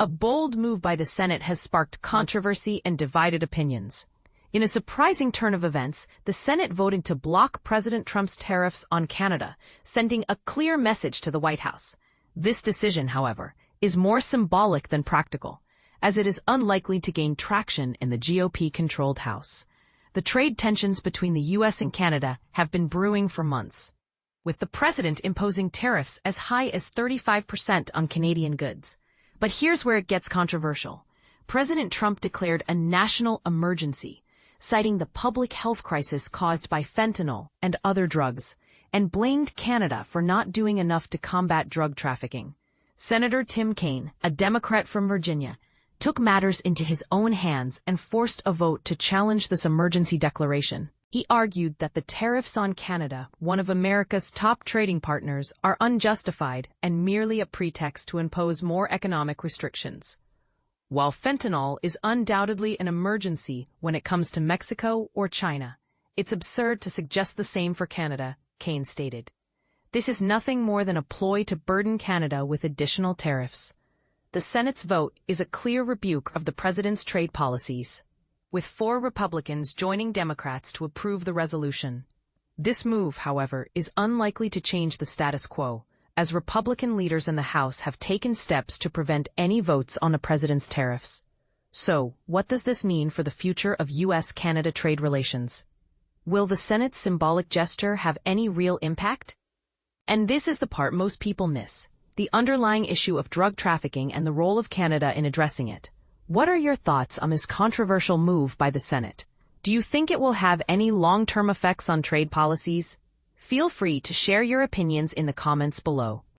A bold move by the Senate has sparked controversy and divided opinions. In a surprising turn of events, the Senate voted to block President Trump's tariffs on Canada, sending a clear message to the White House. This decision, however, is more symbolic than practical, as it is unlikely to gain traction in the GOP-controlled House. The trade tensions between the U.S. and Canada have been brewing for months, with the president imposing tariffs as high as 35% on Canadian goods. But here's where it gets controversial. President Trump declared a national emergency, citing the public health crisis caused by fentanyl and other drugs, and blamed Canada for not doing enough to combat drug trafficking. Senator Tim Kaine, a Democrat from Virginia, took matters into his own hands and forced a vote to challenge this emergency declaration. He argued that the tariffs on Canada, one of America's top trading partners, are unjustified and merely a pretext to impose more economic restrictions. While fentanyl is undoubtedly an emergency when it comes to Mexico or China, it's absurd to suggest the same for Canada, Kaine stated. This is nothing more than a ploy to burden Canada with additional tariffs. The Senate's vote is a clear rebuke of the president's trade policies, with 4 Republicans joining Democrats to approve the resolution. This move, however, is unlikely to change the status quo, as Republican leaders in the House have taken steps to prevent any votes on the president's tariffs. So, what does this mean for the future of U.S.-Canada trade relations? Will the Senate's symbolic gesture have any real impact? And this is the part most people miss: the underlying issue of drug trafficking and the role of Canada in addressing it. What are your thoughts on this controversial move by the Senate? Do you think it will have any long-term effects on trade policies? Feel free to share your opinions in the comments below.